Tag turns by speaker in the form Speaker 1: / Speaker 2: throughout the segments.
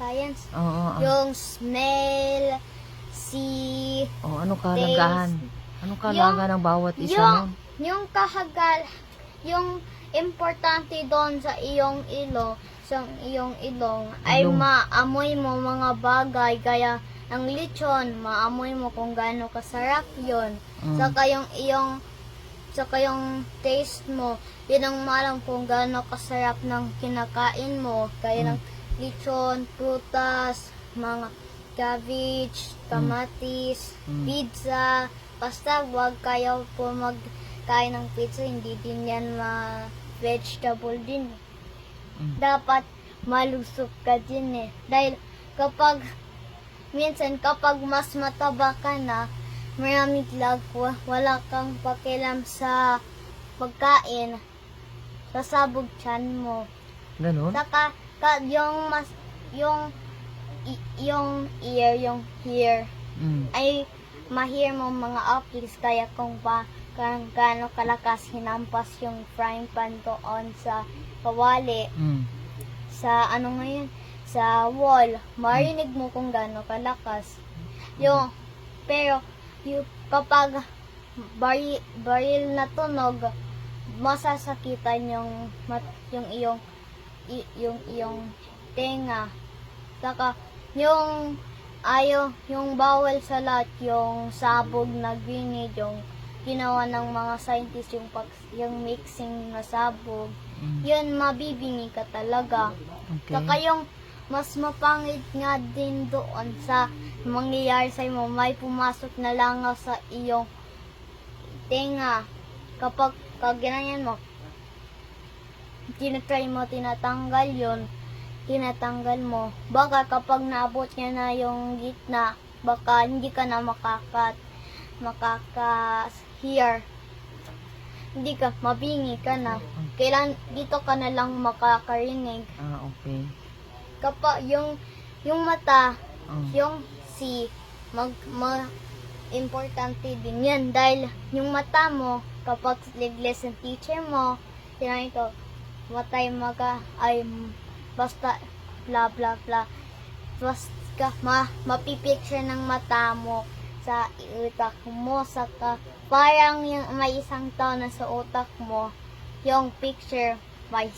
Speaker 1: science.
Speaker 2: Oo.
Speaker 1: Yung smell, see,
Speaker 2: Anong kahalagahan? Anong kahalagahan ng bawat isa nun?
Speaker 1: yung kahagal, yung importante doon sa iyong ilong ay
Speaker 2: Ilong.
Speaker 1: maamoy mo mga bagay gaya ng lechon, maamoy mo kung gaano kasarap yun. Saka yung taste mo, yun ang malam kung gaano kasarap ng kinakain mo. Gaya ng lechon, prutas, mga cabbage, kamatis, pizza. Basta wag kayo po magkain ng pizza, hindi din yan vegetable din. Dapat malusog ka din eh. Dahil minsan kapag mas mataba ka na, maraming lagwa, wala kang pakialam sa pagkain, sasabog tiyan mo.
Speaker 2: Ganon?
Speaker 1: Saka yung ear ay ma-hear mo mga optics kaya kung gaano kalakas hinampas yung frying pan doon sa kawali, sa sa wall, marinig mo kung gaano kalakas. Kapag baril na tunog, masasakitan yung iyong tenga. Saka yung bawal sa lahat, yung sabog na grenade, yung ginawa ng mga scientist, yung mixing na sabog, yun mabibingi ka talaga.
Speaker 2: Okay.
Speaker 1: Saka yung mas mapangit nga din doon sa mangyayari sa mo, may pumasok na langaw sa iyong tenga. Kapag ganyan mo, tinatanggal mo, baka kapag naabot niya na yung gitna, baka hindi ka na makaka-hear. Hindi ka, mabingi ka na. Kailan dito ka na lang makakarinig.
Speaker 2: Okay.
Speaker 1: Kapag yung mata, yung importante din yan. Dahil yung mata mo, kapag lesson teacher mo, ito, basta bla bla bla. Basta mapipicture ng mata mo sa utak mo, saka parang yung may isang tao na sa utak mo, yung picture may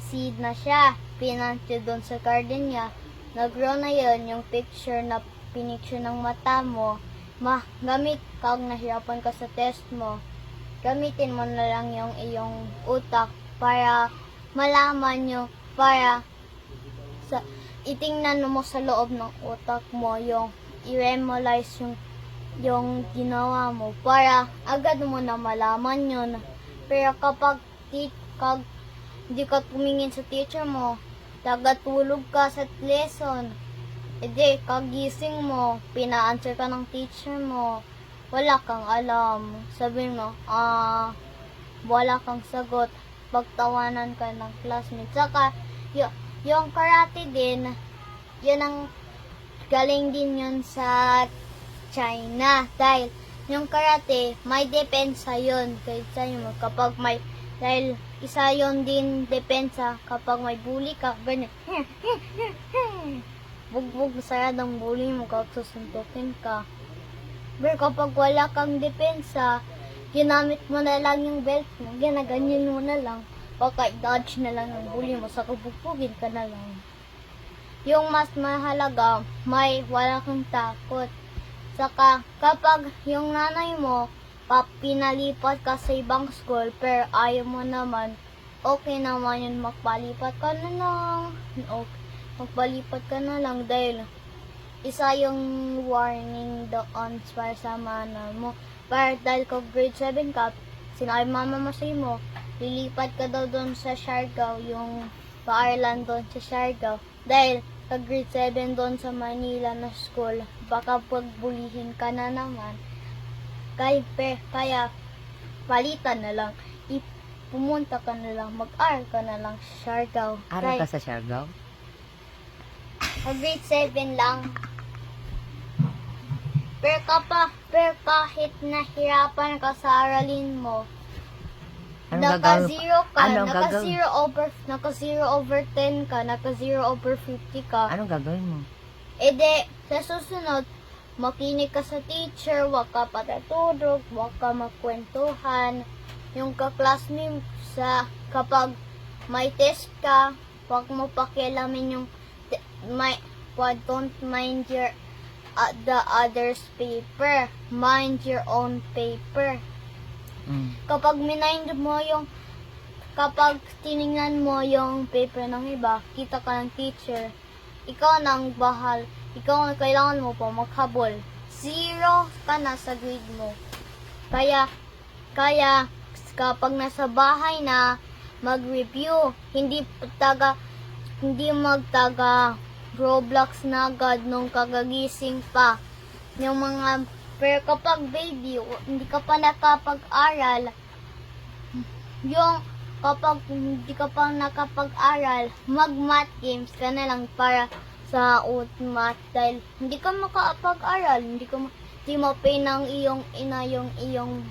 Speaker 1: seed na siya, pinantyo doon sa garden niya, nag-grow na yun, yung picture na pinicture ng mata mo, gamit kag nahirapan ka sa test mo, gamitin mo na lang yung iyong utak para malaman nyo, para itingnan mo sa loob ng utak mo, yung i-memorize yung ginawa mo para agad mo na malaman yun. Pero kapag hindi ka tumingin sa teacher mo, tagatulog ka sa lesson, kagising mo, pina-answer ka ng teacher mo, wala kang alam, sabihin mo, wala kang sagot, pagtawanan ka ng classmates. Saka yung karate din, yun ang galing din yun sa China. Dahil yung karate, may depensa yun. Dahil isa yun din depensa kapag may bully ka, ganyan. Bugbog saradang bully mo, susuntukin ka. Pero kapag wala kang depensa, ginamit mo na lang yung belt mo, ginaganyan mo na lang, baka i-dodge na lang ng bully mo, sa kubugbugin ka na lang. Yung mas mahalaga, wala kang takot. Saka kapag yung nanay mo, pinalipat ka sa ibang school, pero ayaw mo naman, okay naman yun, magpalipat ka na lang. Okay, magpalipat ka na lang dahil isa yung warning doon para sa mana mo. Dahil kung grade 7 ka, sinabi mama mo sa'yo mo, lilipat ka daw doon sa Siargao, yung pa-Ireland doon sa Siargao. Dahil kag grade 7 doon sa Manila na school, baka pagbulihin ka na naman. Kaya palitan na lang. Pumunta ka na lang, mag-aral ka na lang sa Siargao.
Speaker 2: Aral ka sa Siargao?
Speaker 1: Grade 7 lang. Pero kahit nahirapan ka sa aralin mo,
Speaker 2: Anong gagawin?
Speaker 1: Naka-zero ka,
Speaker 2: Anong gagawin?
Speaker 1: naka-0 over 10 ka, naka-0 over 50 ka.
Speaker 2: Anong gagawin mo?
Speaker 1: E de, sa susunod, makinig ka sa teacher, wag ka patatudog, wag ka magkwentuhan. Yung ka-classmate kapag may test ka, wag mo pakialamin yung don't mind your the other's paper. Mind your own paper. Kapag kapag tiningnan mo yung paper ng iba, kita ka ng teacher, ikaw nang ikaw ang kailangan mo pa maghabol. 0 ka na sa grade mo. Kaya, kapag nasa bahay na, mag-review, hindi magtaga Roblox na agad nung kagagising pa. Pero kapag baby, hindi ka pa nakapag-aral, kapag hindi ka pa nakapag-aral, mag-math games ka na lang para sa math dahil hindi ka makapag-aral, hindi mo pay ng iyong ina yung iyong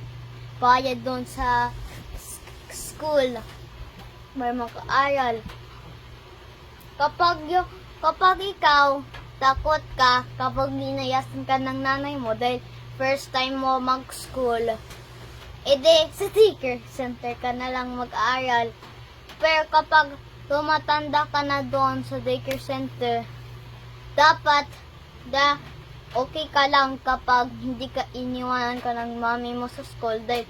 Speaker 1: bayad doon sa school para maka-aral. Kapag ikaw takot ka kapag ninayasan ka ng nanay mo dahil first time mo mag-school, edi sa daycare center ka na lang mag-aaral. Pero kapag tumatanda ka na doon sa daycare center, dapat okay ka lang kapag hindi ka iniwanan ka ng mami mo sa school dahil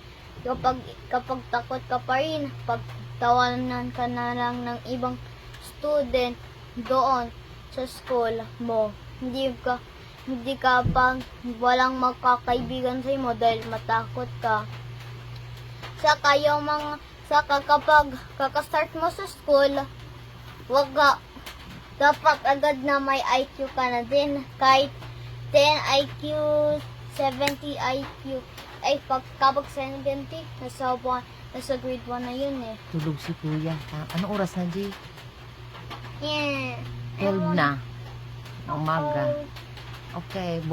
Speaker 1: kapag takot ka pa rin, pagtawanan ka na lang ng ibang student doon sa school mo, hindi ka pang walang magkakaibigan sa mo dahil matakot ka. Saka kapag kakastart mo sa school, dapat agad na may IQ ka na din. Kahit 10 IQ, 70 IQ. Kapag 70, nasa grade 1 na yun eh.
Speaker 2: Tulog si kuya. Anong oras na, G?
Speaker 1: Yeah.
Speaker 2: 12 na. Ng umaga. Okay.